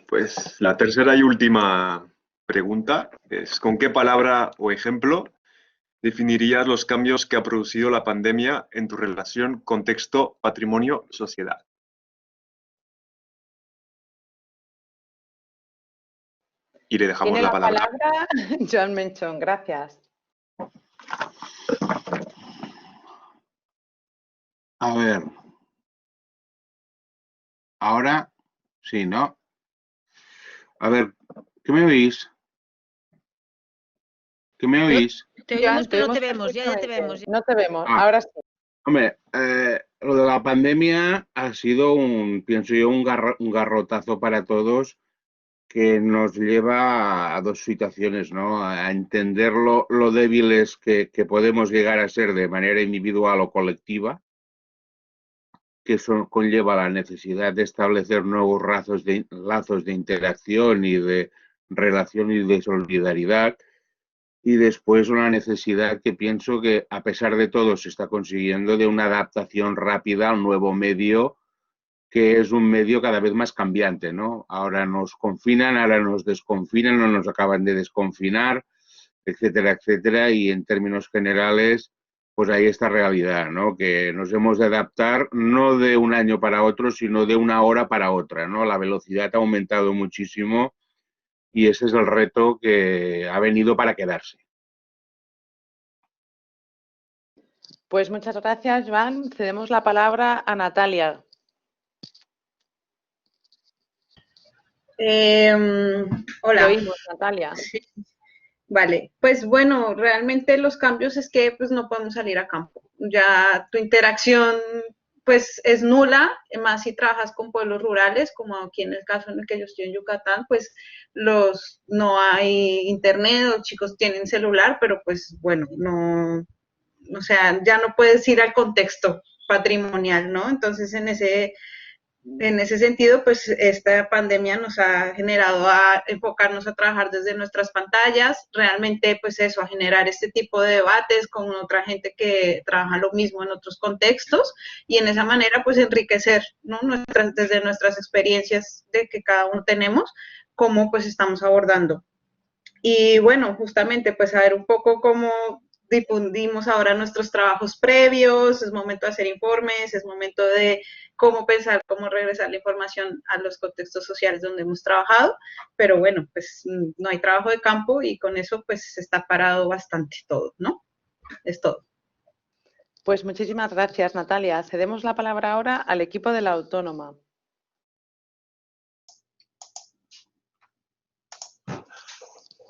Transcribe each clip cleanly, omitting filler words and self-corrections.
Pues la tercera y última pregunta es, ¿con qué palabra o ejemplo definirías los cambios que ha producido la pandemia en tu relación contexto, patrimonio, sociedad? Y le dejamos Tiene la la palabra. palabra Joan Menchón. Gracias. A ver. Ahora sí, ¿no? A ver, ¿qué me oís? ¿Qué me oís? Te Joan, oímos, pero no te oímos vemos, ya te perfectamente. vemos. No te vemos, Ah, ahora sí. hombre, lo de la pandemia ha sido pienso yo, un garrotazo para todos que nos lleva a dos situaciones, ¿no? A entender lo débiles que podemos llegar a ser de manera individual o colectiva, que eso conlleva la necesidad de establecer nuevos lazos de interacción y de relación y de solidaridad. Y después una necesidad que pienso que, a pesar de todo, se está consiguiendo de una adaptación rápida al nuevo medio, que es un medio cada vez más cambiante, ¿no? Ahora nos confinan, ahora nos desconfinan, no nos acaban de desconfinar, etcétera, etcétera. Y en términos generales, pues hay esta realidad, ¿no? Que nos hemos de adaptar no de un año para otro, sino de una hora para otra, ¿no? La velocidad ha aumentado muchísimo y ese es el reto que ha venido para quedarse. Pues muchas gracias, Joan. Cedemos la palabra a Natalia. Te Hola. oímos, Natalia. Sí. Vale, pues bueno, realmente los cambios es que pues no podemos salir a campo. Ya tu interacción pues es nula, más si trabajas con pueblos rurales, como aquí en el caso en el que yo estoy en Yucatán, pues no hay internet, los chicos tienen celular, pero pues bueno, no, o sea, ya no puedes ir al contexto patrimonial, ¿no? Entonces en ese sentido, pues esta pandemia nos ha generado a enfocarnos a trabajar desde nuestras pantallas, realmente pues eso, a generar este tipo de debates con otra gente que trabaja lo mismo en otros contextos y en esa manera pues enriquecer, ¿no? Desde nuestras experiencias de que cada uno tenemos, cómo pues estamos abordando. Y bueno, justamente pues saber un poco cómo difundimos ahora nuestros trabajos previos, es momento de hacer informes, es momento de cómo pensar, cómo regresar la información a los contextos sociales donde hemos trabajado, pero bueno, pues no hay trabajo de campo y con eso pues está parado bastante todo, ¿no? Es todo. Pues muchísimas gracias, Natalia. Cedemos la palabra ahora al equipo de la Autónoma.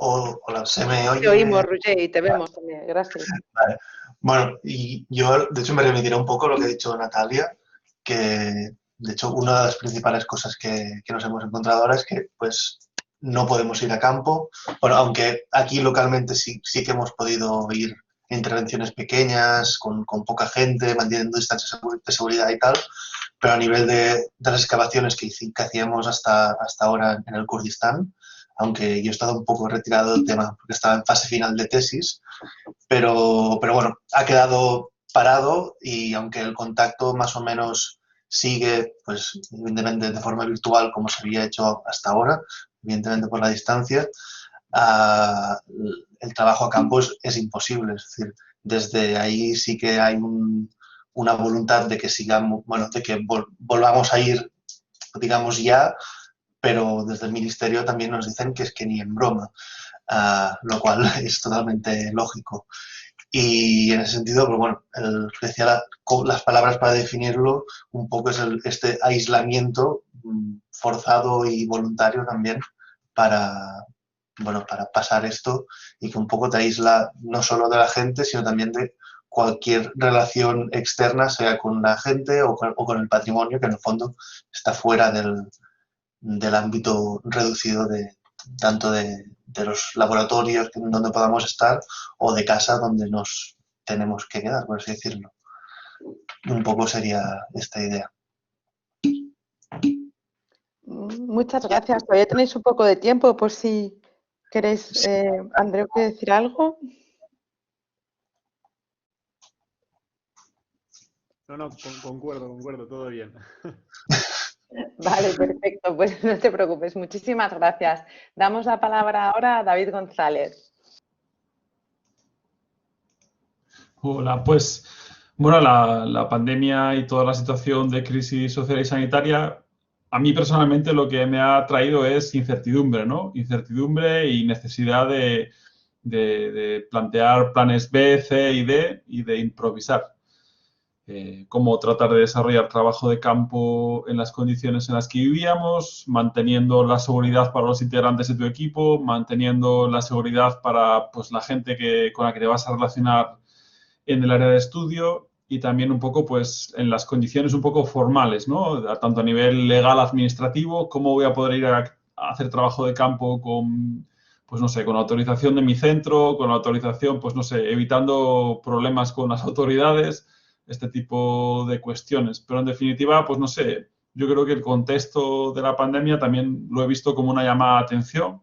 Hola, ¿se me oye? Te oímos, Roger, y te vemos también. Gracias. Vale. Bueno, y yo de hecho me remitiré un poco a lo que ha dicho Natalia, que de hecho una de las principales cosas que nos hemos encontrado ahora es que pues no podemos ir a campo. Bueno, aunque aquí localmente sí que hemos podido ir a intervenciones pequeñas, con poca gente, manteniendo distancias de seguridad y tal, pero a nivel de las excavaciones que hacíamos hasta ahora en el Kurdistán, aunque yo he estado un poco retirado del tema porque estaba en fase final de tesis, pero bueno, ha quedado parado y aunque el contacto más o menos sigue, pues evidentemente de forma virtual como se había hecho hasta ahora, evidentemente por la distancia, el trabajo a campo es imposible. Es decir, desde ahí sí que hay una voluntad de que sigamos, bueno, de que volvamos a ir, digamos ya, pero desde el Ministerio también nos dicen que es que ni en broma, lo cual es totalmente lógico. Y en ese sentido, pues bueno, decía las palabras para definirlo un poco es este aislamiento forzado y voluntario también para, bueno, para pasar esto y que un poco te aísla no solo de la gente, sino también de cualquier relación externa, sea con la gente o con el patrimonio, que en el fondo está fuera del ámbito reducido tanto de los laboratorios donde podamos estar o de casa donde nos tenemos que quedar, por así decirlo. Un poco sería esta idea. Muchas gracias. Todavía tenéis un poco de tiempo por si queréis, Andreu, ¿quiere decir algo? No, concuerdo, todo bien. Vale, perfecto, pues no te preocupes, muchísimas gracias. Damos la palabra ahora a David González. Hola, pues bueno, la pandemia y toda la situación de crisis social y sanitaria, a mí personalmente lo que me ha traído es incertidumbre, ¿no? Incertidumbre y necesidad de plantear planes B, C y D y de improvisar. Cómo tratar de desarrollar trabajo de campo en las condiciones en las que vivíamos, manteniendo la seguridad para los integrantes de tu equipo, manteniendo la seguridad para pues, la gente con la que te vas a relacionar en el área de estudio y también un poco pues en las condiciones un poco formales, ¿no? Tanto a nivel legal, administrativo, cómo voy a poder ir a hacer trabajo de campo con, pues no sé, con autorización de mi centro, con autorización, pues no sé, evitando problemas con las autoridades, este tipo de cuestiones. Pero en definitiva, pues no sé, yo creo que el contexto de la pandemia también lo he visto como una llamada de atención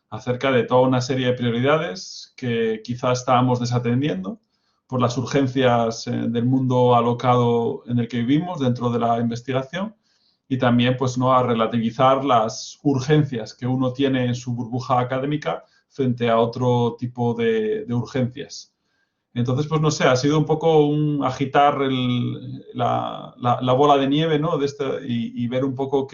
acerca de toda una serie de prioridades que quizás estábamos desatendiendo por las urgencias del mundo alocado en el que vivimos dentro de la investigación y también pues no a relativizar las urgencias que uno tiene en su burbuja académica frente a otro tipo de urgencias. Entonces, pues no sé, ha sido un poco un agitar la bola de nieve, ¿no? Y ver un poco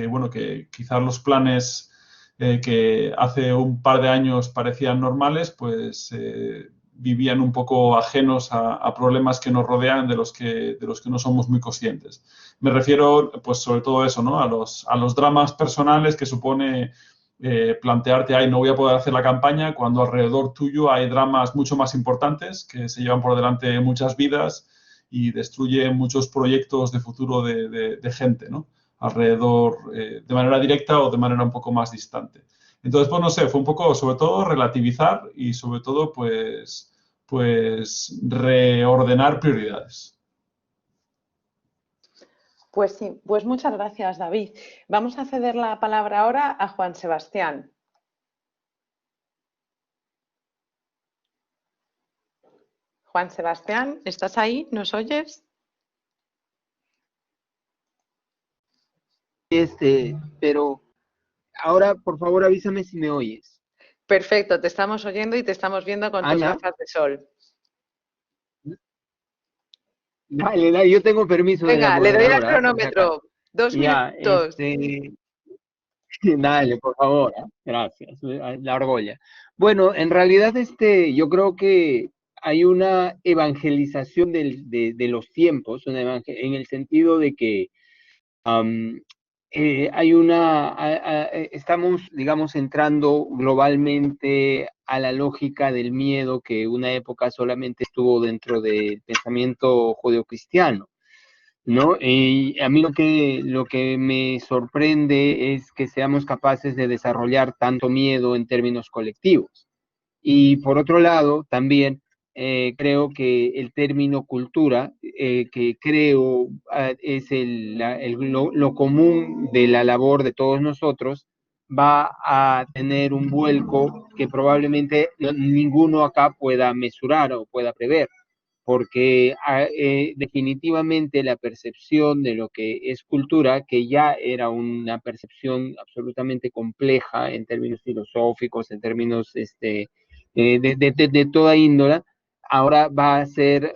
bueno, que quizás los planes que hace un par de años parecían normales, pues vivían un poco ajenos a problemas que nos rodean de los que no somos muy conscientes. Me refiero, pues sobre todo eso, ¿no? A los dramas personales que supone plantearte, ay, no voy a poder hacer la campaña, cuando alrededor tuyo hay dramas mucho más importantes que se llevan por delante muchas vidas y destruyen muchos proyectos de futuro de gente, ¿no? Alrededor, de manera directa o de manera un poco más distante. Entonces, pues no sé, fue un poco, sobre todo, relativizar y sobre todo, pues reordenar prioridades. Pues sí, pues muchas gracias, David. Vamos a ceder la palabra ahora a Juan Sebastián. Juan Sebastián, ¿estás ahí? ¿Nos oyes? Pero ahora, por favor, avísame si me oyes. Perfecto, te estamos oyendo y te estamos viendo con tus Ana. gafas de sol. Dale, yo tengo permiso de la Venga, le doy al moderadora, por si cronómetro. acaso. 2 Ya, minutos. dale, por favor, gracias, la argolla. Bueno, en realidad, yo creo que hay una evangelización de los tiempos, en el sentido de que estamos, digamos, entrando globalmente a la lógica del miedo que una época solamente estuvo dentro del pensamiento judeocristiano, ¿no? Y a mí lo que me sorprende es que seamos capaces de desarrollar tanto miedo en términos colectivos. Y por otro lado, también creo que el término cultura, que creo es lo común de la labor de todos nosotros, va a tener un vuelco que probablemente ninguno acá pueda mesurar o pueda prever, porque definitivamente la percepción de lo que es cultura, que ya era una percepción absolutamente compleja en términos filosóficos, en términos de toda índola, ahora va a ser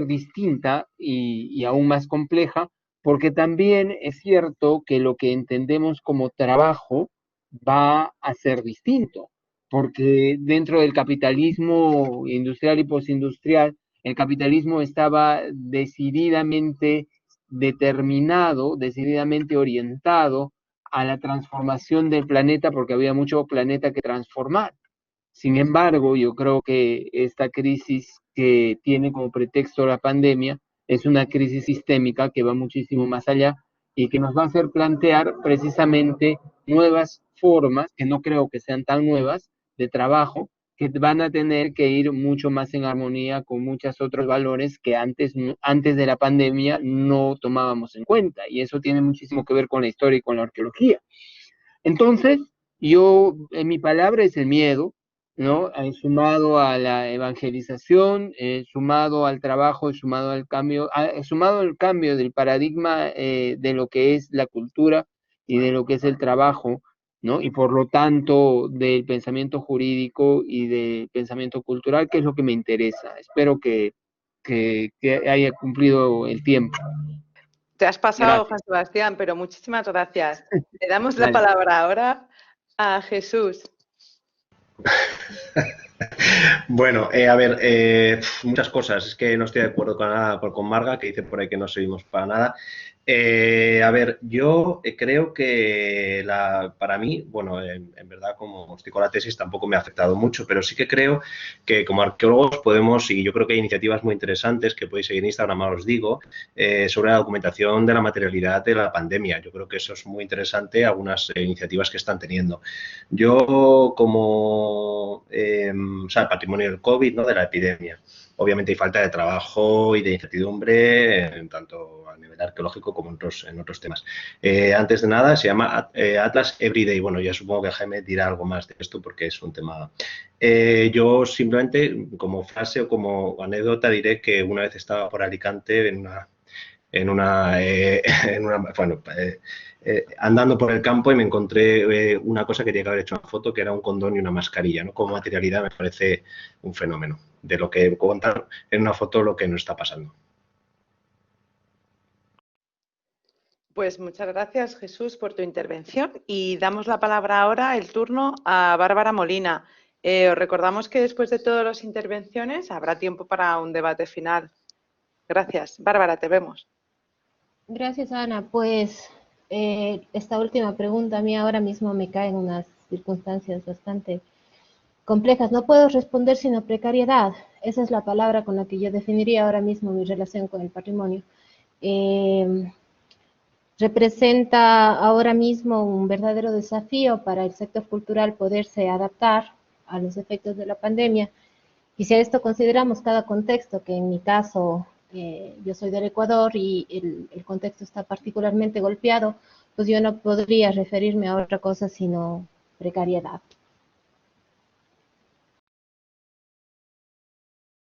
distinta y aún más compleja, porque también es cierto que lo que entendemos como trabajo va a ser distinto, porque dentro del capitalismo industrial y postindustrial, el capitalismo estaba decididamente determinado, decididamente orientado a la transformación del planeta, porque había mucho planeta que transformar. Sin embargo, yo creo que esta crisis que tiene como pretexto la pandemia es una crisis sistémica que va muchísimo más allá y que nos va a hacer plantear precisamente nuevas formas, que no creo que sean tan nuevas, de trabajo, que van a tener que ir mucho más en armonía con muchos otros valores que antes de la pandemia no tomábamos en cuenta. Y eso tiene muchísimo que ver con la historia y con la arqueología. Entonces, mi palabra es el miedo. ¿no? Sumado a la evangelización, sumado al trabajo, sumado al cambio, sumado al cambio del paradigma de lo que es la cultura y de lo que es el trabajo, ¿no? Y por lo tanto del pensamiento jurídico y del pensamiento cultural, que es lo que me interesa. Espero que haya cumplido el tiempo. Te has pasado, Gracias. Juan Sebastián, pero muchísimas gracias. Le damos la Vale. palabra ahora a Jesús. Bueno, a ver, muchas cosas. Es que no estoy de acuerdo con nada con Marga, que dice por ahí que no seguimos para nada. A ver, yo creo que para mí, bueno, en verdad como estoy con la tesis tampoco me ha afectado mucho, pero sí que creo que como arqueólogos podemos, y yo creo que hay iniciativas muy interesantes que podéis seguir en Instagram, ahora os digo, sobre la documentación de la materialidad de la pandemia. Yo creo que eso es muy interesante, algunas iniciativas que están teniendo. Yo como, o sea, el patrimonio del COVID, ¿no? De la epidemia. Obviamente hay falta de trabajo y de incertidumbre, tanto a nivel arqueológico como en otros temas. Antes de nada, se llama Atlas Everyday. Bueno, ya supongo que Jaime dirá algo más de esto porque es un tema... yo simplemente, como frase o como anécdota, diré que una vez estaba por Alicante andando por el campo y me encontré una cosa que tenía que haber hecho una foto, que era un condón y una mascarilla, ¿no? Como materialidad me parece un fenómeno de lo que contar en una foto lo que nos está pasando. Pues muchas gracias, Jesús, por tu intervención y damos la palabra ahora, el turno, a Bárbara Molina. Os recordamos que después de todas las intervenciones habrá tiempo para un debate final. Gracias. Bárbara, te vemos. Gracias, Ana. Pues esta última pregunta a mí ahora mismo me cae en unas circunstancias bastante complejas. No puedo responder sino precariedad. Esa es la palabra con la que yo definiría ahora mismo mi relación con el patrimonio. Representa ahora mismo un verdadero desafío para el sector cultural poderse adaptar a los efectos de la pandemia. Y si a esto consideramos cada contexto, que en mi caso yo soy del Ecuador y el contexto está particularmente golpeado, pues yo no podría referirme a otra cosa sino precariedad.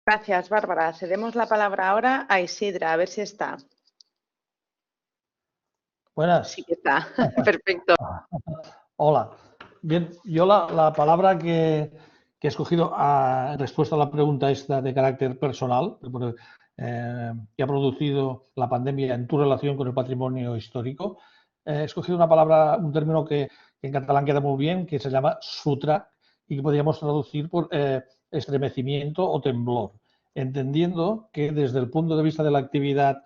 Gracias, Bárbara. Cedemos la palabra ahora a Isidra, a ver si está. Buenas. Sí que está. Perfecto. Hola. Bien, yo la palabra que he escogido en respuesta a la pregunta esta de carácter personal, que ha producido la pandemia en tu relación con el patrimonio histórico, he escogido una palabra, un término que en catalán queda muy bien, que se llama sutra y que podríamos traducir por estremecimiento o temblor, entendiendo que desde el punto de vista de la actividad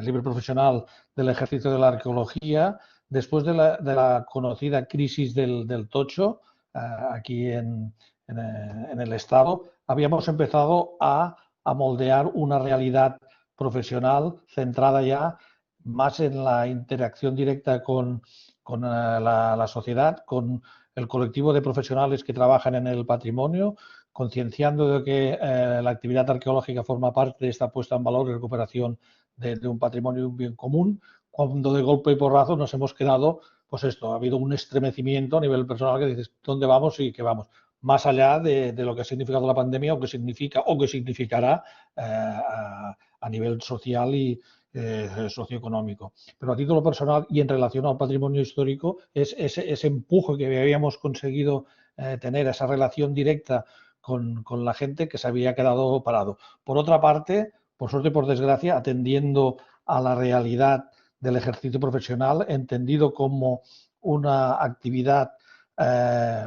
libre profesional del ejercicio de la arqueología, después de la conocida crisis del tocho, aquí en el Estado, habíamos empezado a moldear una realidad profesional centrada ya más en la interacción directa con la sociedad, con el colectivo de profesionales que trabajan en el patrimonio, concienciando de que la actividad arqueológica forma parte de esta puesta en valor y recuperación de un patrimonio y un bien común, cuando de golpe y porrazo nos hemos quedado, pues esto, ha habido un estremecimiento a nivel personal que dices, ¿dónde vamos y qué vamos? Más allá de lo que ha significado la pandemia o que significa o que significará a nivel social y socioeconómico. Pero a título personal y en relación al patrimonio histórico, es ese empuje que habíamos conseguido tener, esa relación directa con la gente que se había quedado parado. Por otra parte, por suerte y por desgracia, atendiendo a la realidad del ejercicio profesional, entendido como una actividad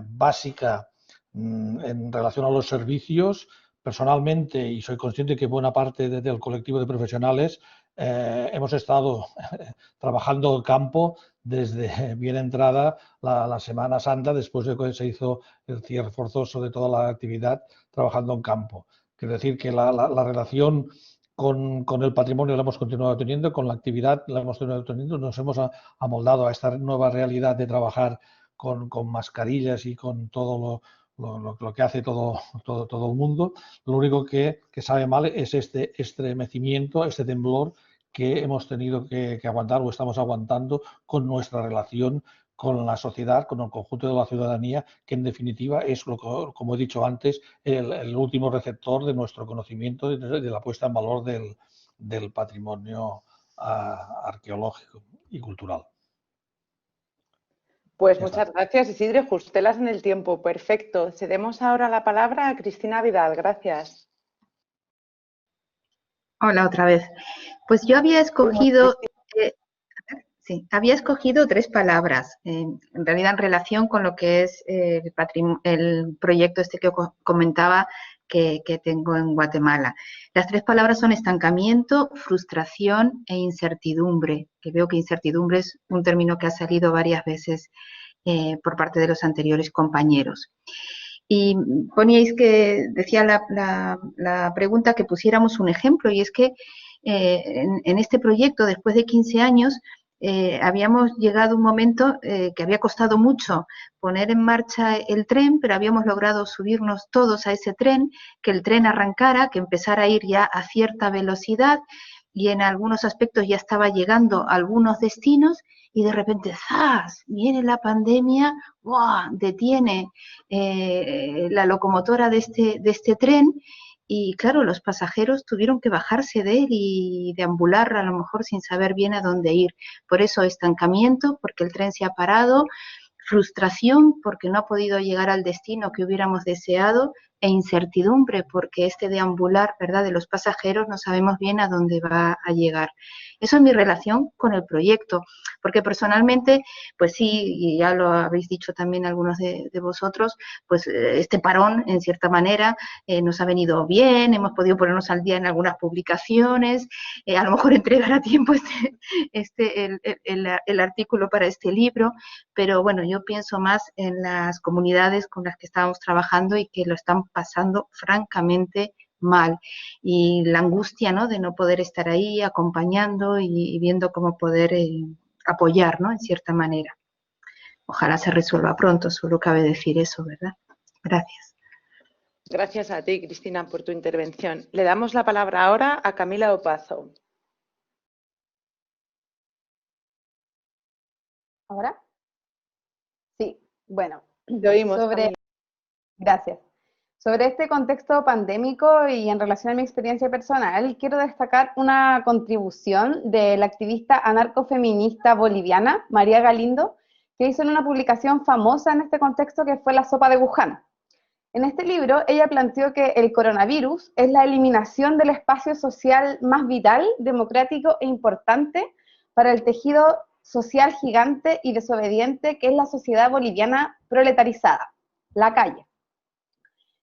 básica en relación a los servicios. Personalmente, y soy consciente que buena parte del colectivo de profesionales hemos estado trabajando el campo desde bien entrada la Semana Santa, después de que se hizo el cierre forzoso de toda la actividad trabajando en campo. Quiero decir que la relación con el patrimonio la hemos continuado teniendo, con la actividad la hemos continuado teniendo, nos hemos amoldado a esta nueva realidad de trabajar con mascarillas y con todo lo que hace todo el mundo. Lo único que sabe mal es este estremecimiento, este temblor que hemos tenido que aguantar o estamos aguantando con nuestra relación con la sociedad, con el conjunto de la ciudadanía, que en definitiva es, como he dicho antes, el último receptor de nuestro conocimiento y de la puesta en valor del patrimonio arqueológico y cultural. Pues muchas gracias, Isidre. Justelas en el tiempo. Perfecto. Cedemos ahora la palabra a Cristina Vidal. Gracias. Hola otra vez. Pues yo había escogido, había escogido 3 palabras, en realidad en relación con lo que es el proyecto este que comentaba que tengo en Guatemala. Las 3 palabras son estancamiento, frustración e incertidumbre, que veo que incertidumbre es un término que ha salido varias veces por parte de los anteriores compañeros. Y poníais que, decía la pregunta, que pusiéramos un ejemplo, y es que en este proyecto, después de 15 años, habíamos llegado a un momento que había costado mucho poner en marcha el tren, pero habíamos logrado subirnos todos a ese tren, que el tren arrancara, que empezara a ir ya a cierta velocidad, y en algunos aspectos ya estaba llegando a algunos destinos, y de repente, ¡zas!, viene la pandemia, ¡buah!, detiene la locomotora de este tren, y claro, los pasajeros tuvieron que bajarse de él y deambular a lo mejor sin saber bien a dónde ir. Por eso estancamiento, porque el tren se ha parado, frustración porque no ha podido llegar al destino que hubiéramos deseado, e incertidumbre porque este deambular, ¿verdad?, de los pasajeros, no sabemos bien a dónde va a llegar. Eso es mi relación con el proyecto, porque personalmente, pues sí, y ya lo habéis dicho también algunos de vosotros, pues este parón, en cierta manera, nos ha venido bien, hemos podido ponernos al día en algunas publicaciones, a lo mejor entregar a tiempo el artículo para este libro, pero bueno, yo pienso más en las comunidades con las que estábamos trabajando y que lo están pasando francamente mal, y la angustia, ¿no?, de no poder estar ahí acompañando y viendo cómo poder apoyar, ¿no?, en cierta manera. Ojalá se resuelva pronto, solo cabe decir eso, ¿verdad? Gracias. Gracias a ti, Cristina, por tu intervención. Le damos la palabra ahora a Camila Opazo. ¿Ahora? Sí, bueno. Te oímos, Camila. Gracias. Sobre este contexto pandémico y en relación a mi experiencia personal, quiero destacar una contribución de la activista anarcofeminista boliviana, María Galindo, que hizo en una publicación famosa en este contexto, que fue La sopa de Wuhan. En este libro, ella planteó que el coronavirus es la eliminación del espacio social más vital, democrático e importante para el tejido social gigante y desobediente que es la sociedad boliviana proletarizada, la calle.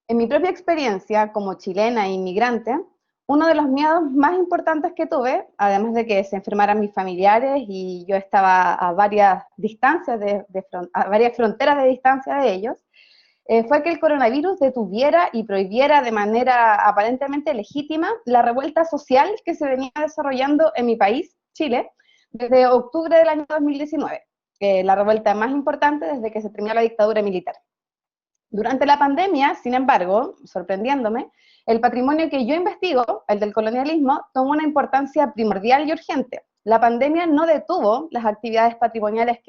En mi propia experiencia como chilena e inmigrante, uno de los miedos más importantes que tuve, además de que se enfermaran mis familiares y yo estaba a varias distancias a varias fronteras de distancia de ellos, fue que el coronavirus detuviera y prohibiera de manera aparentemente legítima la revuelta social que se venía desarrollando en mi país, Chile, desde octubre del año 2019, la revuelta más importante desde que se terminó la dictadura militar. Durante la pandemia, sin embargo, sorprendiéndome, el patrimonio que yo investigo, el del colonialismo, tomó una importancia primordial y urgente. La pandemia no detuvo las actividades patrimoniales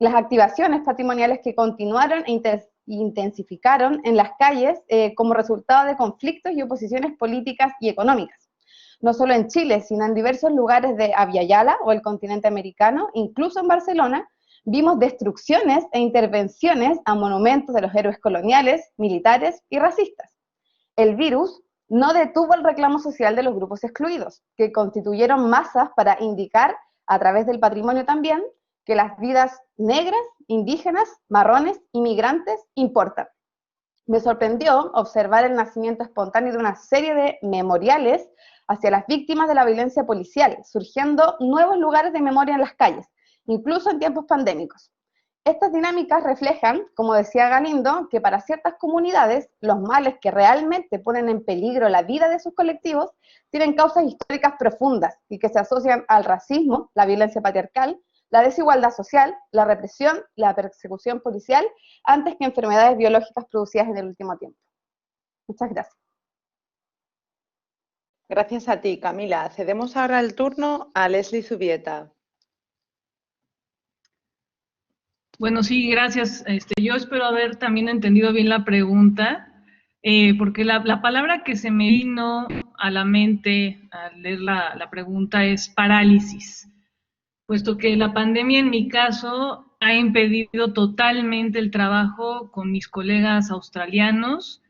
las activaciones patrimoniales que continuaron e intensificaron en las calles como resultado de conflictos y oposiciones políticas y económicas. No solo en Chile, sino en diversos lugares de Abya-Yala o el continente americano, incluso en Barcelona, vimos destrucciones e intervenciones a monumentos de los héroes coloniales, militares y racistas. El virus no detuvo el reclamo social de los grupos excluidos, que constituyeron masas para indicar, a través del patrimonio también, que las vidas negras, indígenas, marrones, inmigrantes importan. Me sorprendió observar el nacimiento espontáneo de una serie de memoriales hacia las víctimas de la violencia policial, surgiendo nuevos lugares de memoria en las calles, incluso en tiempos pandémicos. Estas dinámicas reflejan, como decía Galindo, que para ciertas comunidades los males que realmente ponen en peligro la vida de sus colectivos tienen causas históricas profundas y que se asocian al racismo, la violencia patriarcal, la desigualdad social, la represión, la persecución policial, antes que enfermedades biológicas producidas en el último tiempo. Muchas gracias. Gracias a ti, Camila. Cedemos ahora el turno a Leslie Zubieta. Bueno, sí, gracias. Yo espero haber también entendido bien la pregunta, porque la palabra que se me vino a la mente al leer la pregunta es parálisis, puesto que la pandemia en mi caso ha impedido totalmente el trabajo con mis colegas australianos,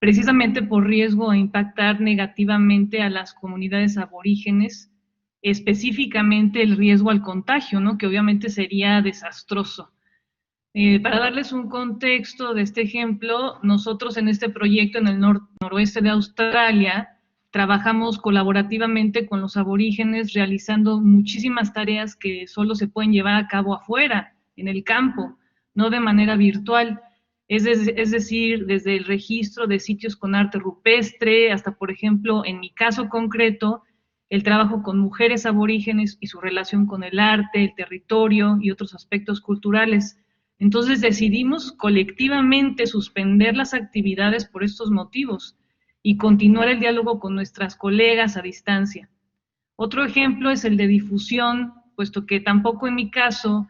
precisamente por riesgo a impactar negativamente a las comunidades aborígenes, específicamente el riesgo al contagio, ¿no? Que obviamente sería desastroso. Para darles un contexto de este ejemplo, nosotros en este proyecto en el noroeste de Australia trabajamos colaborativamente con los aborígenes realizando muchísimas tareas que solo se pueden llevar a cabo afuera, en el campo, no de manera virtual. Es decir, desde el registro de sitios con arte rupestre hasta, por ejemplo, en mi caso concreto, el trabajo con mujeres aborígenes y su relación con el arte, el territorio y otros aspectos culturales. Entonces decidimos colectivamente suspender las actividades por estos motivos y continuar el diálogo con nuestras colegas a distancia. Otro ejemplo es el de difusión, puesto que tampoco en mi caso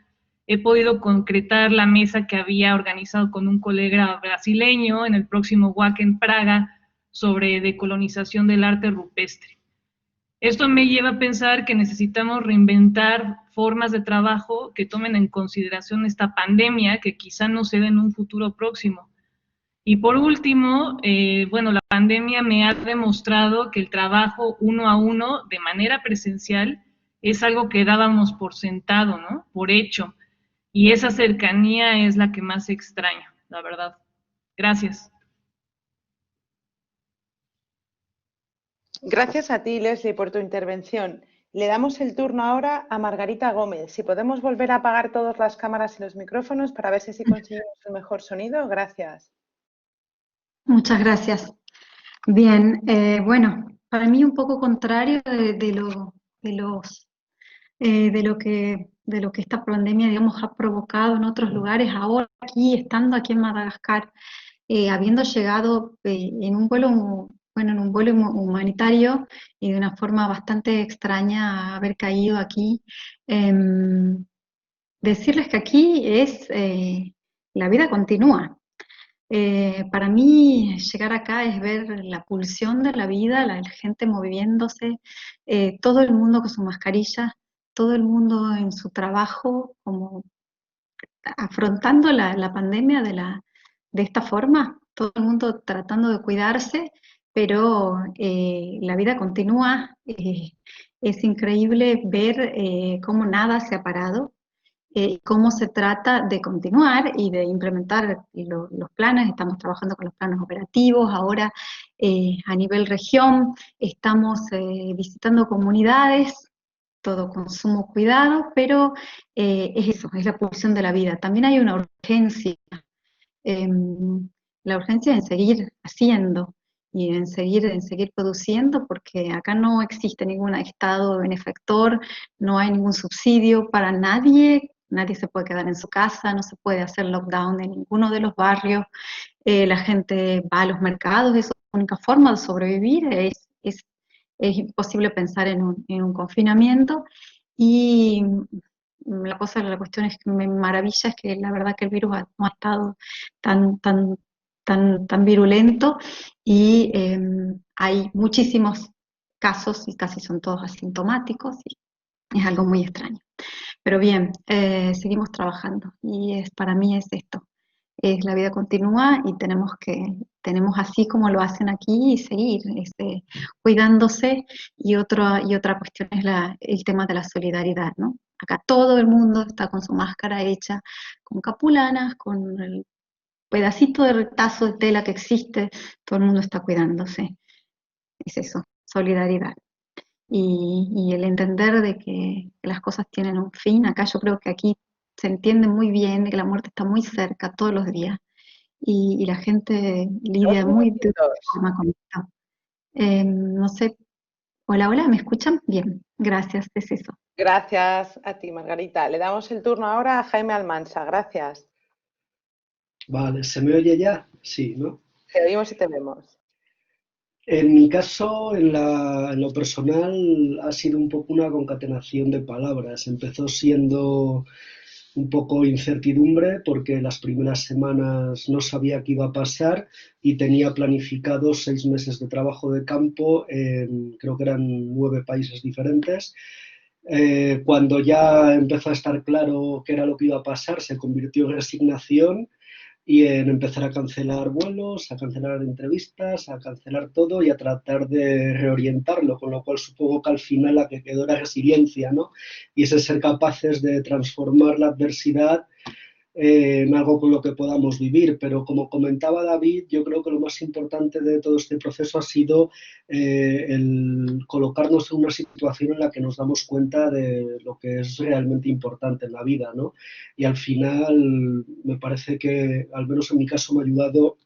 he podido concretar la mesa que había organizado con un colega brasileño en el próximo WAC en Praga sobre decolonización del arte rupestre. Esto me lleva a pensar que necesitamos reinventar formas de trabajo que tomen en consideración esta pandemia que quizá no se dé en un futuro próximo. Y por último, bueno, la pandemia me ha demostrado que el trabajo uno a uno de manera presencial es algo que dábamos por sentado, ¿no? Por hecho. Y esa cercanía es la que más extraño, la verdad. Gracias. Gracias a ti, Leslie, por tu intervención. Le damos el turno ahora a Margarita Gómez. Si podemos volver a apagar todas las cámaras y los micrófonos para ver si así conseguimos un mejor sonido. Gracias. Muchas gracias. Bien, bueno, para mí un poco contrario de lo que esta pandemia, digamos, ha provocado en otros lugares. Ahora aquí, estando aquí en Madagascar, habiendo llegado en un vuelo, bueno, en un vuelo humanitario y de una forma bastante extraña a haber caído aquí, decirles que aquí es la vida continúa. Para mí llegar acá es ver la pulsión de la vida, la gente moviéndose, todo el mundo con su mascarilla, todo el mundo en su trabajo, como afrontando la pandemia de esta forma, todo el mundo tratando de cuidarse, pero la vida continúa. Es increíble ver cómo nada se ha parado. Cómo se trata de continuar y de implementar los planes. Estamos trabajando con los planes operativos, ahora a nivel región estamos visitando comunidades, todo con sumo cuidado, pero es eso, es la pulsión de la vida. También hay una urgencia, la urgencia en seguir haciendo y en seguir produciendo, porque acá no existe ningún estado benefactor, no hay ningún subsidio para nadie. Nadie se puede quedar en su casa, no se puede hacer lockdown en ninguno de los barrios, la gente va a los mercados, es la única forma de sobrevivir, es imposible pensar en un confinamiento. Y la cuestión es que me maravilla es que la verdad que el virus no ha estado tan virulento y hay muchísimos casos y casi son todos asintomáticos y es algo muy extraño. Pero bien, seguimos trabajando y para mí es esto, es la vida continúa y tenemos así como lo hacen aquí y seguir cuidándose y otra cuestión es el tema de la solidaridad, ¿no? Acá todo el mundo está con su máscara hecha, con capulanas, con el pedacito de retazo de tela que existe, todo el mundo está cuidándose. Es eso, solidaridad. Y el entender de que las cosas tienen un fin. Acá yo creo que aquí se entiende muy bien de que la muerte está muy cerca todos los días y la gente lidia muy de forma con esto. No sé, hola, ¿me escuchan? Bien, gracias, es eso. Gracias a ti, Margarita. Le damos el turno ahora a Jaime Almansa. Gracias. Vale, ¿se me oye ya? Sí, ¿no? Te oímos y te vemos. En mi caso, en lo personal, ha sido un poco una concatenación de palabras. Empezó siendo un poco incertidumbre porque las primeras semanas no sabía qué iba a pasar y tenía planificado 6 meses de trabajo de campo en, creo que eran 9 países diferentes. Cuando ya empezó a estar claro qué era lo que iba a pasar, se convirtió en resignación y en empezar a cancelar vuelos, a cancelar entrevistas, a cancelar todo y a tratar de reorientarlo, con lo cual supongo que al final la que quedó era resiliencia, ¿no? Y ese ser capaces de transformar la adversidad en algo con lo que podamos vivir. Pero como comentaba David, yo creo que lo más importante de todo este proceso ha sido el colocarnos en una situación en la que nos damos cuenta de lo que es realmente importante en la vida, ¿no? Y al final me parece que, al menos en mi caso, me ha ayudado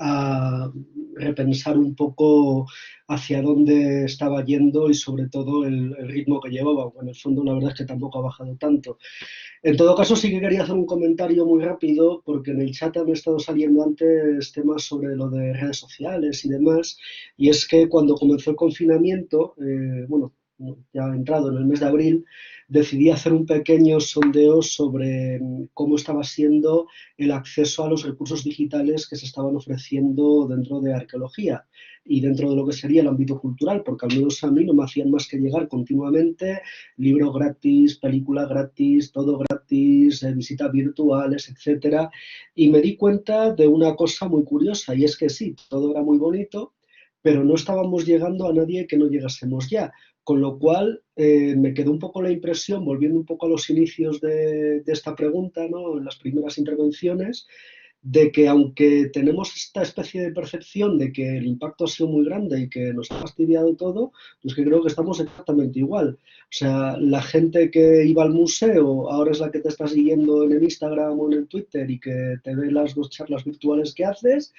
a repensar un poco hacia dónde estaba yendo y sobre todo el ritmo que llevaba, aunque en el fondo la verdad es que tampoco ha bajado tanto. En todo caso, sí que quería hacer un comentario muy rápido, porque en el chat han estado saliendo antes temas sobre lo de redes sociales y demás, y es que cuando comenzó el confinamiento, bueno, ya entrado en el mes de abril, decidí hacer un pequeño sondeo sobre cómo estaba siendo el acceso a los recursos digitales que se estaban ofreciendo dentro de arqueología y dentro de lo que sería el ámbito cultural, porque al menos a mí no me hacían más que llegar continuamente libros gratis, películas gratis, todo gratis, visitas virtuales, etcétera. Y me di cuenta de una cosa muy curiosa, y es que sí, todo era muy bonito, pero no estábamos llegando a nadie que no llegásemos ya. Con lo cual, me quedó un poco la impresión, volviendo un poco a los inicios de esta pregunta, ¿no? En las primeras intervenciones, de que aunque tenemos esta especie de percepción de que el impacto ha sido muy grande y que nos ha fastidiado todo, pues que creo que estamos exactamente igual. O sea, la gente que iba al museo ahora es la que te está siguiendo en el Instagram o en el Twitter y que te ve las 2 charlas virtuales que haces,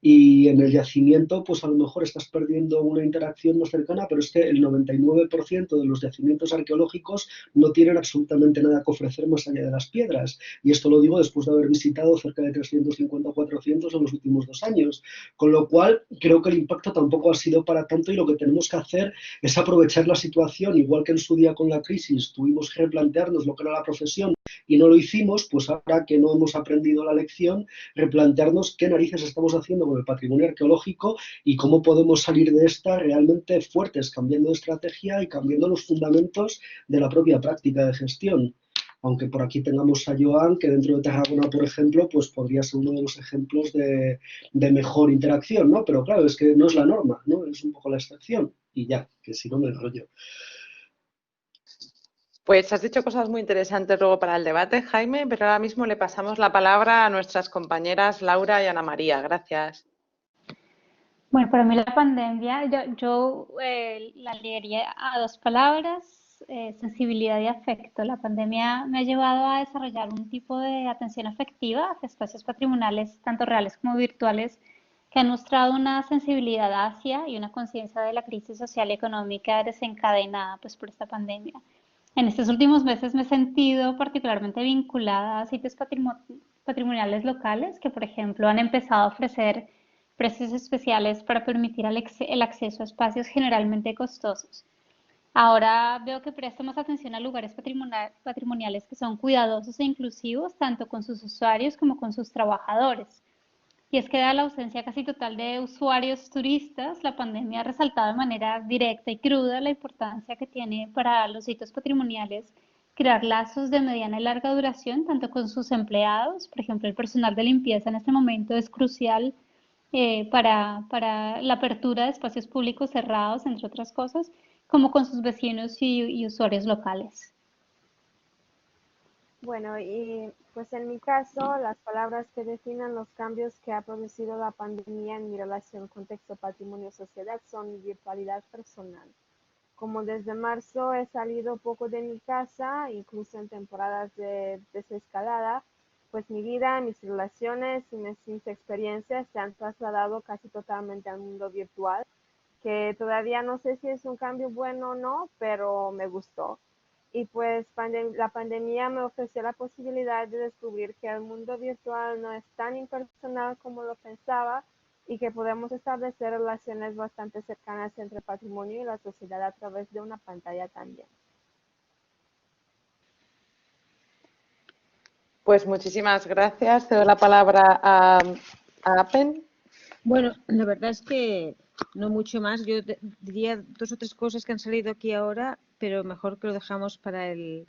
y en el yacimiento, pues a lo mejor estás perdiendo una interacción más cercana, pero es que el 99% de los yacimientos arqueológicos no tienen absolutamente nada que ofrecer más allá de las piedras. Y esto lo digo después de haber visitado cerca de 350 o 400 en los últimos 2 años. Con lo cual, creo que el impacto tampoco ha sido para tanto y lo que tenemos que hacer es aprovechar la situación, igual que en su día con la crisis tuvimos que replantearnos lo que era la profesión y no lo hicimos, pues ahora que no hemos aprendido la lección, replantearnos qué narices estamos haciendo con el patrimonio arqueológico y cómo podemos salir de esta realmente fuertes, cambiando de estrategia y cambiando los fundamentos de la propia práctica de gestión. Aunque por aquí tengamos a Joan, que dentro de Tarragona, por ejemplo, pues podría ser uno de los ejemplos de mejor interacción, ¿no? Pero claro, es que no es la norma, ¿no? Es un poco la excepción. Y ya, que si no me enrollo. Pues has dicho cosas muy interesantes luego para el debate, Jaime, pero ahora mismo le pasamos la palabra a nuestras compañeras Laura y Ana María. Gracias. Bueno, para mí la pandemia, yo la ligaría a 2 palabras, sensibilidad y afecto. La pandemia me ha llevado a desarrollar un tipo de atención afectiva hacia espacios patrimoniales, tanto reales como virtuales, que han mostrado una sensibilidad hacia y una conciencia de la crisis social y económica desencadenada pues, por esta pandemia. En estos últimos meses me he sentido particularmente vinculada a sitios patrimoniales locales que, por ejemplo, han empezado a ofrecer precios especiales para permitir el acceso a espacios generalmente costosos. Ahora veo que presto más atención a lugares patrimoniales que son cuidadosos e inclusivos tanto con sus usuarios como con sus trabajadores. Y es que dada la ausencia casi total de usuarios turistas, la pandemia ha resaltado de manera directa y cruda la importancia que tiene para los sitios patrimoniales crear lazos de mediana y larga duración, tanto con sus empleados, por ejemplo, el personal de limpieza en este momento es crucial para la apertura de espacios públicos cerrados, entre otras cosas, como con sus vecinos y usuarios locales. Bueno, y pues en mi caso, las palabras que definen los cambios que ha producido la pandemia en mi relación contexto patrimonio-sociedad son virtualidad personal. Como desde marzo he salido poco de mi casa, incluso en temporadas de desescalada, pues mi vida, mis relaciones y mis experiencias se han trasladado casi totalmente al mundo virtual, que todavía no sé si es un cambio bueno o no, pero me gustó. Y pues la pandemia me ofreció la posibilidad de descubrir que el mundo virtual no es tan impersonal como lo pensaba y que podemos establecer relaciones bastante cercanas entre el patrimonio y la sociedad a través de una pantalla también. Pues muchísimas gracias. Cedo la palabra a Apen. Bueno, la verdad es que no mucho más. Yo diría 2 o 3 cosas que han salido aquí ahora, pero mejor que lo dejamos para el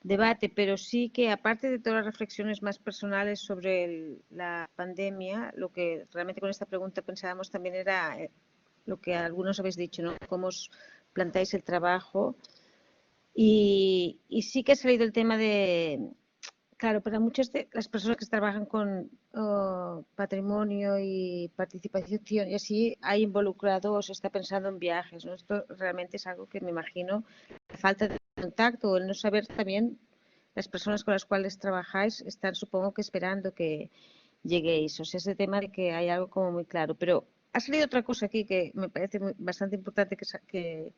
debate. Pero sí que, aparte de todas las reflexiones más personales sobre la pandemia, lo que realmente con esta pregunta pensábamos también era lo que algunos habéis dicho, ¿no? Cómo os planteáis el trabajo. Y sí que ha salido el tema de... Claro, para muchas de las personas que trabajan con patrimonio y participación y así, hay involucrado o se está pensando en viajes, ¿no? Esto realmente es algo que me imagino, la falta de contacto, el no saber también, las personas con las cuales trabajáis están, supongo que esperando que lleguéis. O sea, ese tema de que hay algo como muy claro. Pero ha salido otra cosa aquí que me parece bastante importante que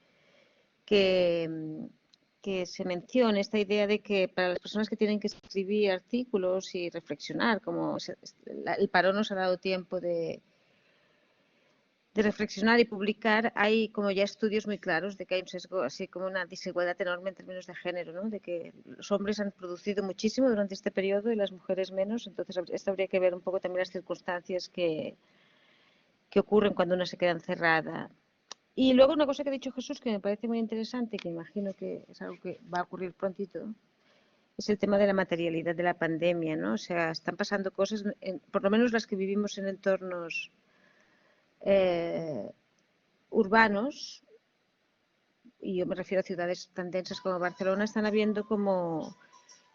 se mencione, esta idea de que para las personas que tienen que escribir artículos y reflexionar, como el parón nos ha dado tiempo de reflexionar y publicar, hay como ya estudios muy claros de que hay un sesgo, así como una desigualdad enorme en términos de género, ¿no? De que los hombres han producido muchísimo durante este periodo y las mujeres menos. Entonces, esto habría que ver un poco también las circunstancias que ocurren cuando una se queda encerrada. Y luego una cosa que ha dicho Jesús que me parece muy interesante, que imagino que es algo que va a ocurrir prontito, es el tema de la materialidad de la pandemia, ¿no? O sea, están pasando cosas, por lo menos las que vivimos en entornos urbanos, y yo me refiero a ciudades tan densas como Barcelona, están habiendo como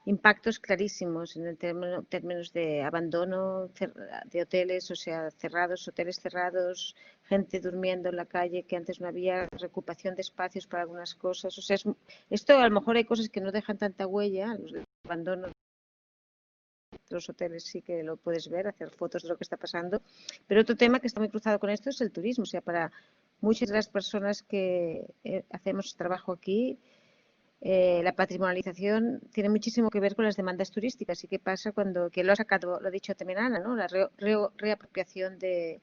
impactos clarísimos en el términos de abandono de hoteles, o sea, hoteles cerrados, gente durmiendo en la calle que antes no había, ocupación de espacios para algunas cosas. O sea, esto a lo mejor hay cosas que no dejan tanta huella, los de abandono de los hoteles sí que lo puedes ver, hacer fotos de lo que está pasando. Pero otro tema que está muy cruzado con esto es el turismo. O sea, para muchas de las personas que hacemos trabajo aquí, la patrimonialización tiene muchísimo que ver con las demandas turísticas. ¿Y qué pasa cuando, que lo ha sacado, lo ha dicho también Ana, ¿no? La reapropiación de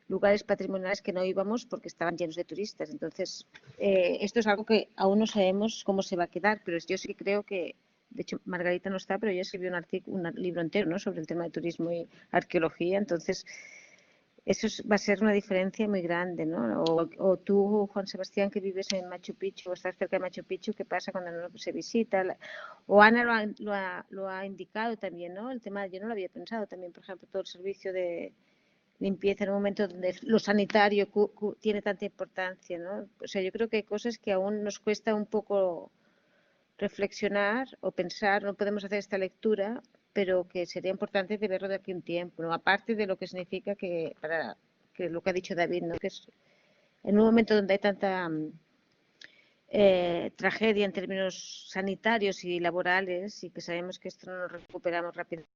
lugares patrimoniales que no íbamos porque estaban llenos de turistas? Entonces, esto es algo que aún no sabemos cómo se va a quedar, pero yo sí que creo que, de hecho, Margarita no está, pero ella escribió un libro entero, ¿no?, sobre el tema de turismo y arqueología. Entonces, eso va a ser una diferencia muy grande, ¿no? O tú, Juan Sebastián, que vives en Machu Picchu o estás cerca de Machu Picchu, ¿qué pasa cuando no se visita? O Ana lo ha indicado también, ¿no? El tema, yo no lo había pensado también, por ejemplo, todo el servicio de limpieza en un momento donde lo sanitario tiene tanta importancia, ¿no? O sea, yo creo que hay cosas que aún nos cuesta un poco reflexionar o pensar, no podemos hacer esta lectura, pero que sería importante de verlo de aquí a un tiempo, ¿no? Aparte de lo que significa que lo que ha dicho David, ¿no? Que es en un momento donde hay tanta tragedia en términos sanitarios y laborales, y que sabemos que esto no lo recuperamos rápidamente,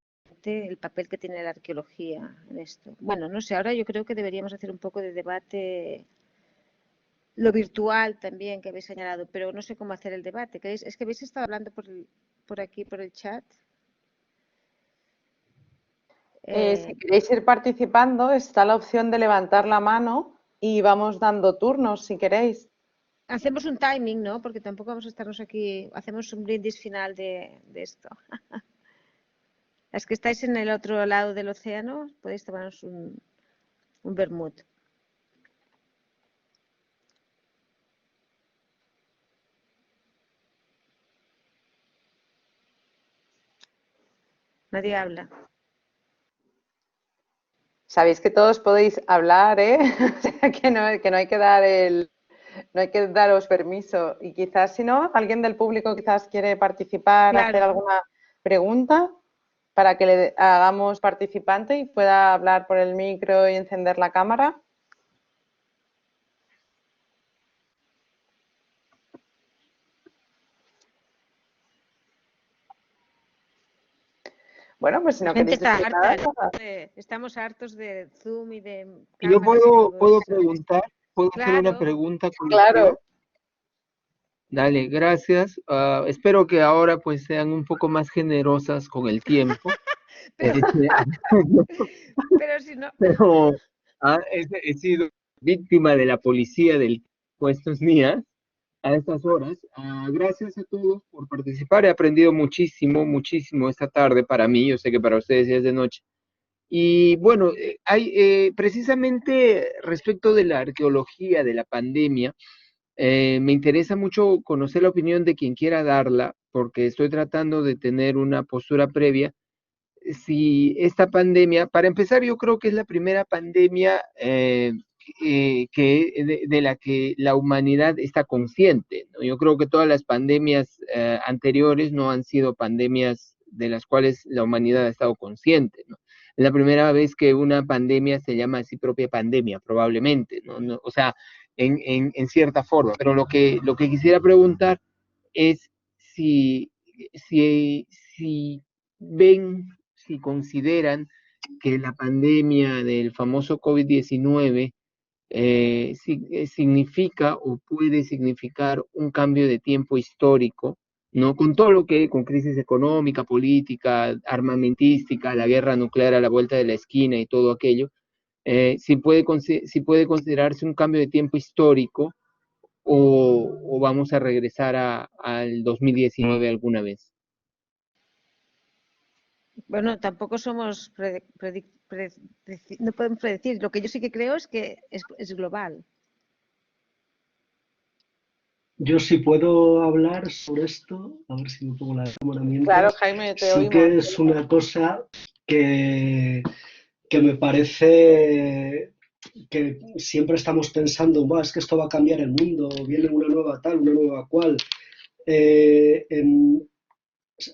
el papel que tiene la arqueología en esto. Bueno, no sé, ahora yo creo que deberíamos hacer un poco de debate, lo virtual también que habéis señalado, pero no sé cómo hacer el debate. Es que habéis estado hablando por aquí, por el chat. Si queréis ir participando, está la opción de levantar la mano y vamos dando turnos si queréis. Hacemos un timing, ¿no? Porque tampoco vamos a estarnos aquí, hacemos un brindis final de esto. Las que estáis en el otro lado del océano, podéis tomaros un vermut. Nadie habla. Sabéis que todos podéis hablar, ¿eh? O sea, que no hay que dar no hay que daros permiso. Y quizás, si no, alguien del público quizás quiere participar, Claro. hacer alguna pregunta para que le hagamos participante y pueda hablar por el micro y encender la cámara. Bueno, pues si no queréis decir nada, estamos hartos de Zoom y de Yo cámaras. puedo preguntar, puedo hacer una pregunta. Claro. Dale, gracias. Espero que ahora pues sean un poco más generosas con el tiempo. Pero si no... He sido víctima de la policía del tiempo estos días a estas horas. Gracias a todos por participar. He aprendido muchísimo, muchísimo esta tarde para mí. Yo sé que para ustedes ya es de noche. Y bueno, precisamente respecto de la arqueología de la pandemia, me interesa mucho conocer la opinión de quien quiera darla, porque estoy tratando de tener una postura previa. Si esta pandemia, para empezar, yo creo que es la primera pandemia de la que la humanidad está consciente, ¿no? Yo creo que todas las pandemias anteriores no han sido pandemias de las cuales la humanidad ha estado consciente, ¿no? Es la primera vez que una pandemia se llama así propia pandemia, probablemente, ¿no? O sea, en cierta forma. Pero lo que quisiera preguntar es si ven, si consideran que la pandemia del famoso COVID-19 significa o puede significar un cambio de tiempo histórico, ¿no? Con todo lo que, con crisis económica, política, armamentística, la guerra nuclear a la vuelta de la esquina y todo aquello, si puede considerarse un cambio de tiempo histórico o vamos a regresar al 2019 alguna vez. Bueno, tampoco somos, no podemos predecir. Lo que yo sí que creo es que es global. Yo sí puedo hablar sobre esto, a ver si me pongo la cámara mientras. Claro, Jaime, te Sí oímos. que es una cosa que me parece que siempre estamos pensando, es que esto va a cambiar el mundo, viene una nueva tal, una nueva cual. En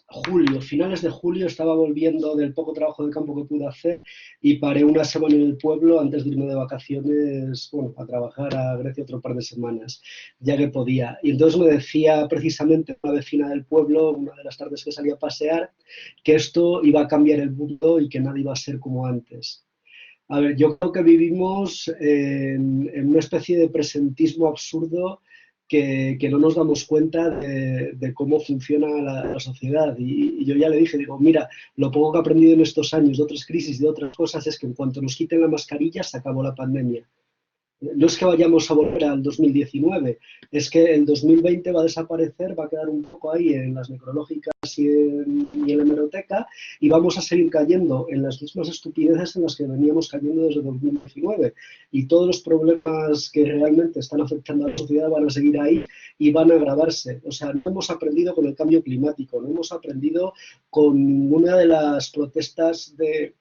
julio, finales de julio, estaba volviendo del poco trabajo de campo que pude hacer y paré una semana en el pueblo antes de irme de vacaciones, bueno, a trabajar a Grecia otro par de semanas, ya que podía. Y entonces me decía precisamente una vecina del pueblo, una de las tardes que salía a pasear, que esto iba a cambiar el mundo y que nada iba a ser como antes. A ver, yo creo que vivimos en una especie de presentismo absurdo que no nos damos cuenta de cómo funciona la sociedad. Y yo ya le dije, digo, mira, lo poco que he aprendido en estos años de otras crisis y de otras cosas es que en cuanto nos quiten la mascarilla se acabó la pandemia. No es que vayamos a volver al 2019, es que el 2020 va a desaparecer, va a quedar un poco ahí en las necrológicas y en la hemeroteca y vamos a seguir cayendo en las mismas estupideces en las que veníamos cayendo desde 2019 y todos los problemas que realmente están afectando a la sociedad van a seguir ahí y van a agravarse. O sea, no hemos aprendido con el cambio climático, no hemos aprendido con ninguna de las protestas de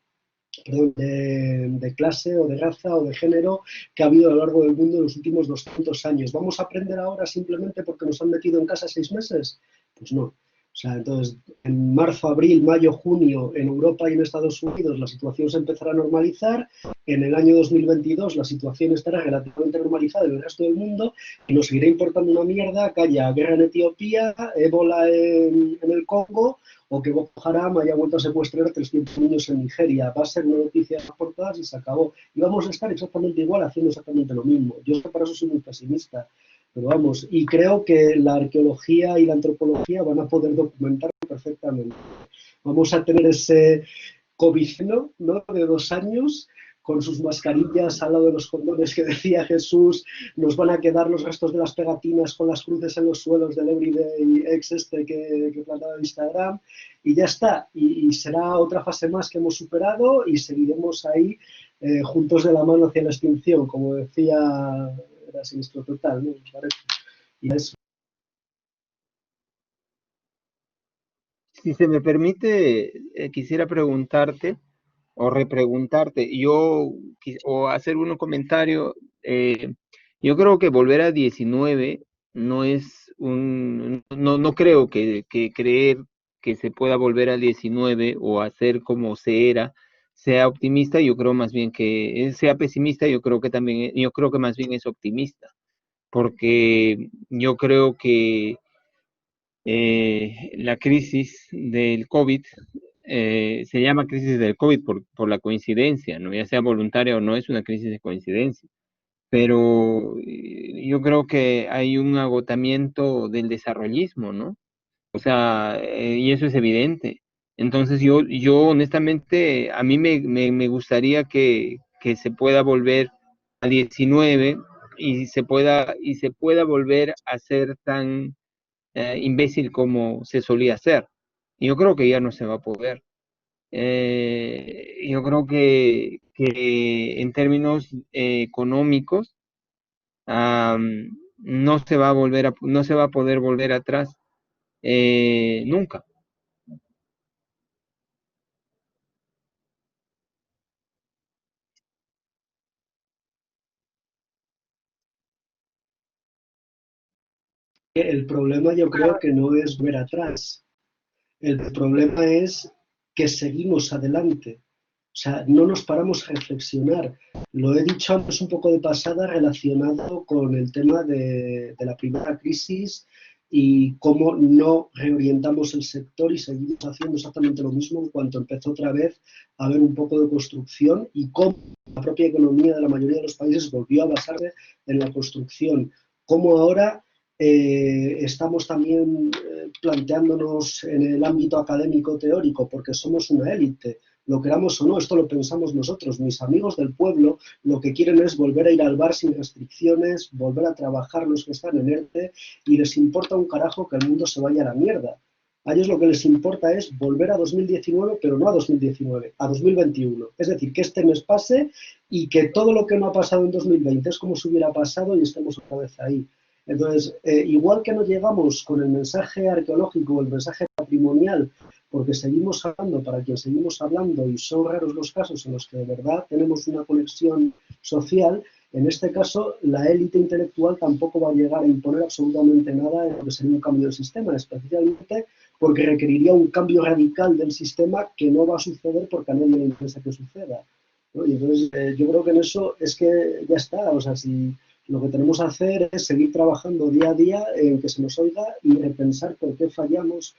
clase o de raza o de género que ha habido a lo largo del mundo en los últimos 200 años. ¿Vamos a aprender ahora simplemente porque nos han metido en casa 6 meses? Pues no. O sea, entonces, en marzo, abril, mayo, junio, en Europa y en Estados Unidos la situación se empezará a normalizar. En el año 2022 la situación estará relativamente normalizada en el resto del mundo y nos seguirá importando una mierda que haya guerra en Etiopía, ébola en el Congo o que Boko Haram haya vuelto a secuestrar a 300 niños en Nigeria. Va a ser una noticia en las portadas y se acabó. Y vamos a estar exactamente igual haciendo exactamente lo mismo. Yo para eso soy muy pesimista. Pero vamos, y creo que la arqueología y la antropología van a poder documentarlo perfectamente. Vamos a tener ese coviceno, ¿no?, de 2 años, con sus mascarillas al lado de los condones que decía Jesús, nos van a quedar los restos de las pegatinas con las cruces en los suelos del Everyday Ex que plantaba en Instagram, y ya está. Y será otra fase más que hemos superado y seguiremos ahí juntos de la mano hacia la extinción, como decía... Era sinistro total, ¿no? Me parece. Y eso. Si se me permite, quisiera preguntarte o repreguntarte, o hacer un comentario. Yo creo que volver a 19 no es no creo que creer que se pueda volver al 19 o hacer como se era, sea optimista. Yo creo más bien que sea pesimista. Yo creo que más bien es optimista, porque yo creo que la crisis del COVID se llama crisis del COVID por la coincidencia, ¿no? Ya sea voluntaria o no, es una crisis de coincidencia. Pero yo creo que hay un agotamiento del desarrollismo, ¿no? O sea, y eso es evidente. Entonces yo honestamente, a mí me gustaría que se pueda volver a 19, y se pueda volver a ser tan imbécil como se solía ser. Yo creo que ya no se va a poder. Yo creo que en términos económicos no se va a no se va a poder volver atrás nunca. El problema yo creo que no es ver atrás. El problema es que seguimos adelante. O sea, no nos paramos a reflexionar. Lo he dicho antes un poco de pasada relacionado con el tema de la primera crisis y cómo no reorientamos el sector y seguimos haciendo exactamente lo mismo en cuanto empezó otra vez a haber un poco de construcción y cómo la propia economía de la mayoría de los países volvió a basarse en la construcción. Cómo ahora estamos también planteándonos en el ámbito académico teórico, porque somos una élite, lo queramos o no, esto lo pensamos nosotros. Mis amigos del pueblo lo que quieren es volver a ir al bar sin restricciones, volver a trabajar los que están en ERTE, y les importa un carajo que el mundo se vaya a la mierda. A ellos lo que les importa es volver a 2019, pero no a 2019, a 2021. Es decir, que este mes pase y que todo lo que no ha pasado en 2020 es como si hubiera pasado y estemos otra vez ahí. Entonces, igual que no llegamos con el mensaje arqueológico o el mensaje patrimonial, porque seguimos hablando para quien seguimos hablando y son raros los casos en los que de verdad tenemos una conexión social, en este caso la élite intelectual tampoco va a llegar a imponer absolutamente nada en lo que sería un cambio del sistema, especialmente porque requeriría un cambio radical del sistema que no va a suceder porque a nadie le interesa que suceda, ¿no? Y entonces yo creo que en eso es que ya está, o sea, si lo que tenemos que hacer es seguir trabajando día a día en que se nos oiga y repensar por qué fallamos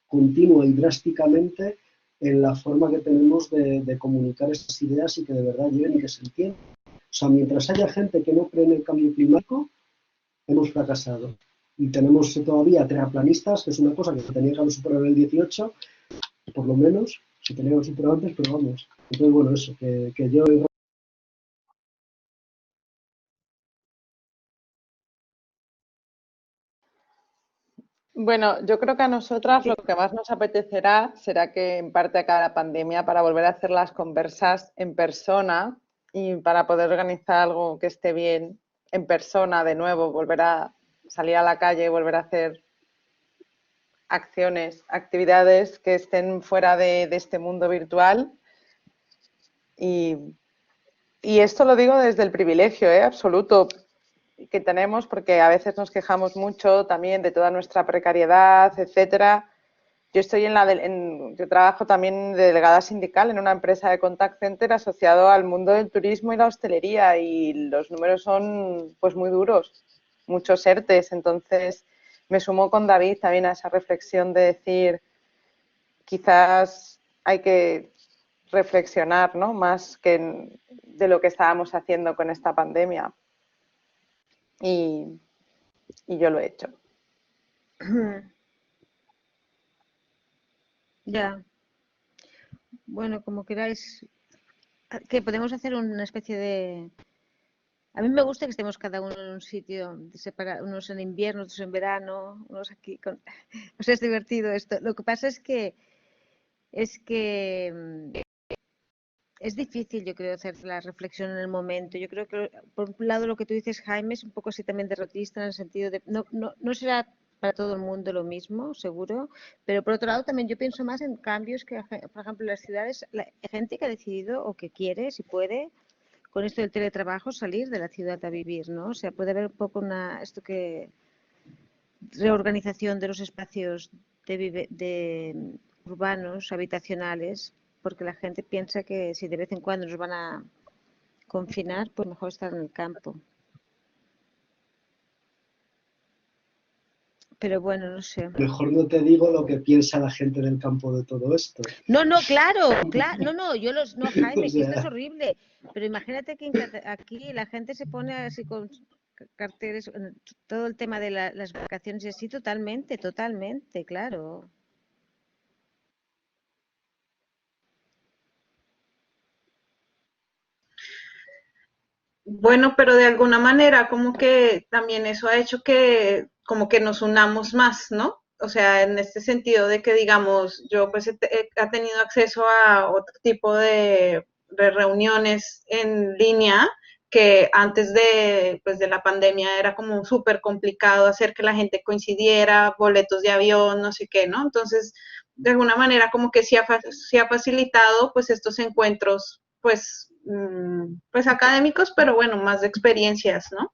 continua y drásticamente en la forma que tenemos de comunicar estas ideas y que de verdad lleguen y que se entiendan. O sea, mientras haya gente que no cree en el cambio climático, hemos fracasado. Y tenemos todavía terraplanistas, que es una cosa que se tenía que haber superado en el 18, por lo menos, se tenía que haber superado antes, pero vamos. Entonces, bueno, eso, que yo... Bueno, yo creo que a nosotras lo que más nos apetecerá será que en parte acabe la pandemia para volver a hacer las conversas en persona y para poder organizar algo que esté bien en persona de nuevo, volver a salir a la calle, volver a hacer acciones, actividades que estén fuera de este mundo virtual. Y esto lo digo desde el privilegio absoluto que tenemos, porque a veces nos quejamos mucho también de toda nuestra precariedad, etcétera. Yo estoy yo trabajo también de delegada sindical en una empresa de contact center asociado al mundo del turismo y la hostelería, y los números son pues muy duros, muchos ERTEs. Entonces me sumo con David también a esa reflexión de decir, quizás hay que reflexionar, ¿no?, más que de lo que estábamos haciendo con esta pandemia. Y yo lo he hecho. Ya. Bueno, como queráis, que podemos hacer una especie de... A mí me gusta que estemos cada uno en un sitio separado, unos en invierno, otros en verano, unos aquí. O sea, es divertido esto. Lo que pasa es que es difícil, yo creo, hacer la reflexión en el momento. Yo creo que, por un lado, lo que tú dices, Jaime, es un poco así también derrotista en el sentido de no será para todo el mundo lo mismo, seguro, pero por otro lado también yo pienso más en cambios que, por ejemplo, en las ciudades, la gente que ha decidido o que quiere, si puede, con esto del teletrabajo, salir de la ciudad a vivir, ¿no? O sea, puede haber un poco reorganización de los espacios urbanos, habitacionales, porque la gente piensa que si de vez en cuando nos van a confinar, pues mejor estar en el campo. Pero bueno, no sé. Mejor no te digo lo que piensa la gente del campo de todo esto. No, claro, no, Jaime, o sea, esto es horrible. Pero imagínate que aquí la gente se pone así con carteles, todo el tema de las vacaciones y así, totalmente, claro. Bueno, pero de alguna manera como que también eso ha hecho que como que nos unamos más, ¿no? O sea, en este sentido de que, digamos, yo pues he tenido acceso a otro tipo de reuniones en línea que antes de, pues, de la pandemia era como súper complicado hacer que la gente coincidiera, boletos de avión, no sé qué, ¿no? Entonces, de alguna manera como que sí ha facilitado pues estos encuentros pues, pues académicos, pero bueno, más de experiencias, ¿no?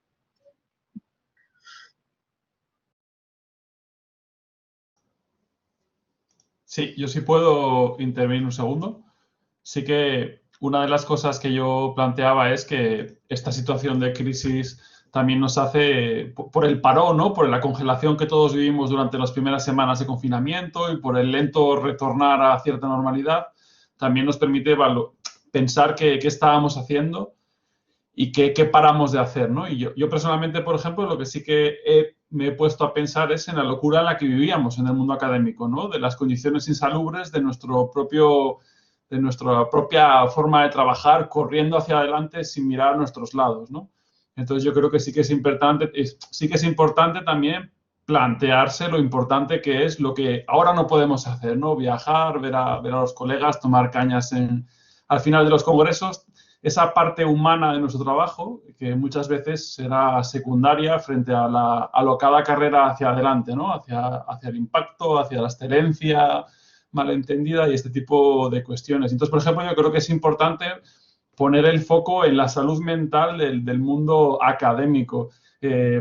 Sí, yo sí puedo intervenir un segundo. Sí que una de las cosas que yo planteaba es que esta situación de crisis también nos hace, por el parón, ¿no? Por la congelación que todos vivimos durante las primeras semanas de confinamiento y por el lento retornar a cierta normalidad, también nos permite pensar qué estábamos haciendo y qué paramos de hacer, ¿no? Y yo personalmente, por ejemplo, lo que sí que me he puesto a pensar es en la locura en la que vivíamos en el mundo académico, ¿no? De las condiciones insalubres, de nuestra propia forma de trabajar, corriendo hacia adelante sin mirar a nuestros lados, ¿no? Entonces yo creo que sí que es importante también plantearse lo importante que es lo que ahora no podemos hacer, ¿no? Viajar, ver a los colegas, tomar cañas al final de los congresos, esa parte humana de nuestro trabajo, que muchas veces será secundaria frente a la alocada carrera hacia adelante, ¿no? Hacia el impacto, hacia la excelencia malentendida y este tipo de cuestiones. Entonces, por ejemplo, yo creo que es importante poner el foco en la salud mental del mundo académico,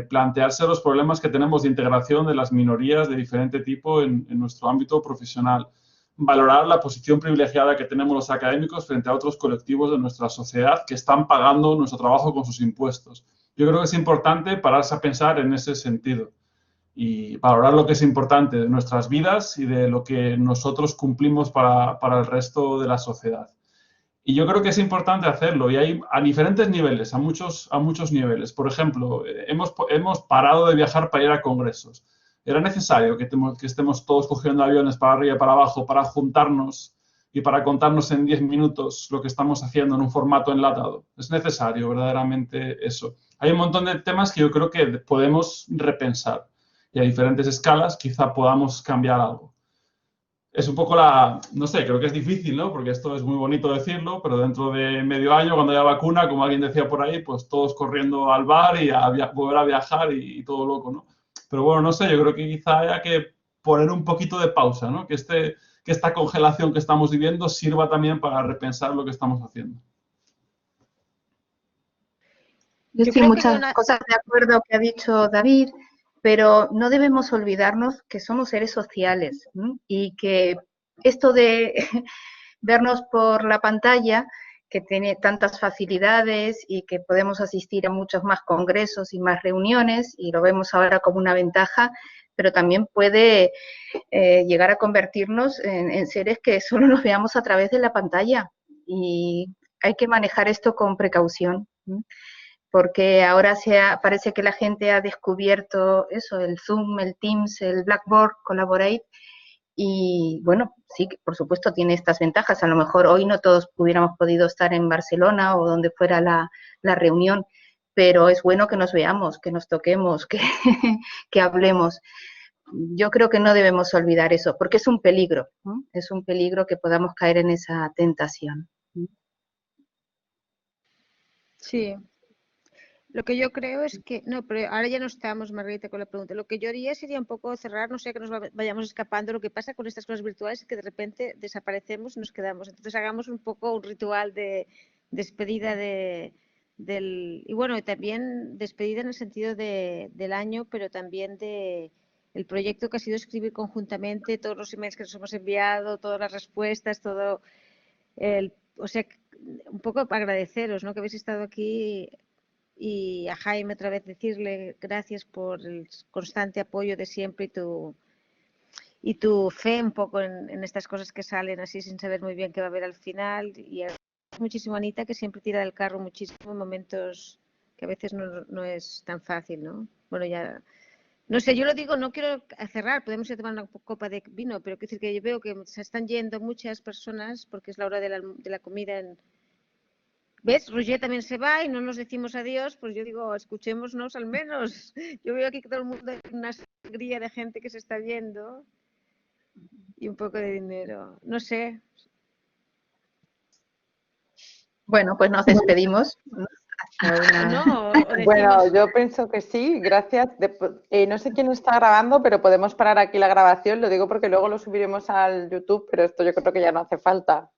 plantearse los problemas que tenemos de integración de las minorías de diferente tipo en nuestro ámbito profesional, valorar la posición privilegiada que tenemos los académicos frente a otros colectivos de nuestra sociedad que están pagando nuestro trabajo con sus impuestos. Yo creo que es importante pararse a pensar en ese sentido y valorar lo que es importante de nuestras vidas y de lo que nosotros cumplimos para el resto de la sociedad. Y yo creo que es importante hacerlo y hay a diferentes niveles, a muchos niveles. Por ejemplo, hemos parado de viajar para ir a congresos. ¿Era necesario que estemos todos cogiendo aviones para arriba y para abajo para juntarnos y para contarnos en 10 minutos lo que estamos haciendo en un formato enlatado? ¿Es necesario verdaderamente eso? Hay un montón de temas que yo creo que podemos repensar y a diferentes escalas quizá podamos cambiar algo. Es un poco no sé, creo que es difícil, ¿no? Porque esto es muy bonito decirlo, pero dentro de medio año, cuando haya vacuna, como alguien decía por ahí, pues todos corriendo al bar y a volver a viajar y todo loco, ¿no? Pero bueno, no sé, yo creo que quizá haya que poner un poquito de pausa, ¿no? Que esta congelación que estamos viviendo sirva también para repensar lo que estamos haciendo. Yo sí, muchas cosas de acuerdo que ha dicho David, pero no debemos olvidarnos que somos seres sociales, ¿sí? Y que esto de vernos por la pantalla, que tiene tantas facilidades y que podemos asistir a muchos más congresos y más reuniones, y lo vemos ahora como una ventaja, pero también puede llegar a convertirnos en seres que solo nos veamos a través de la pantalla, y hay que manejar esto con precaución, ¿sí? Porque ahora parece que la gente ha descubierto eso, el Zoom, el Teams, el Blackboard, Collaborate, y bueno, sí, por supuesto tiene estas ventajas. A lo mejor hoy no todos hubiéramos podido estar en Barcelona o donde fuera la reunión, pero es bueno que nos veamos, que nos toquemos, que hablemos. Yo creo que no debemos olvidar eso, porque es un peligro, ¿no? Es un peligro que podamos caer en esa tentación. Sí. Lo que yo creo es que, no, pero ahora ya no estamos, Margarita, con la pregunta. Lo que yo haría sería un poco cerrar, no sé, que nos vayamos escapando. Lo que pasa con estas cosas virtuales es que de repente desaparecemos y nos quedamos. Entonces hagamos un poco un ritual de despedida y bueno, y también despedida en el sentido del año, pero también el proyecto que ha sido escribir conjuntamente todos los emails que nos hemos enviado, todas las respuestas, todo o sea, un poco agradeceros, ¿no? Que habéis estado aquí. Y a Jaime otra vez decirle gracias por el constante apoyo de siempre y tu fe un poco en estas cosas que salen así sin saber muy bien qué va a haber al final. Y muchísimo a Anita, que siempre tira del carro muchísimo en momentos que a veces no es tan fácil, ¿no? Bueno, ya no sé, yo lo digo, no quiero cerrar, podemos ir a tomar una copa de vino, pero quiero decir que yo veo que se están yendo muchas personas porque es la hora de la comida ¿Ves? Roger también se va y no nos decimos adiós, pues yo digo, escuchémonos al menos. Yo veo aquí que todo el mundo hay una alegría de gente que se está viendo y un poco de dinero. No sé. Bueno, pues nos despedimos. No, Bueno, yo pienso que sí, gracias. No sé quién está grabando, pero podemos parar aquí la grabación. Lo digo porque luego lo subiremos al YouTube, pero esto yo creo que ya no hace falta.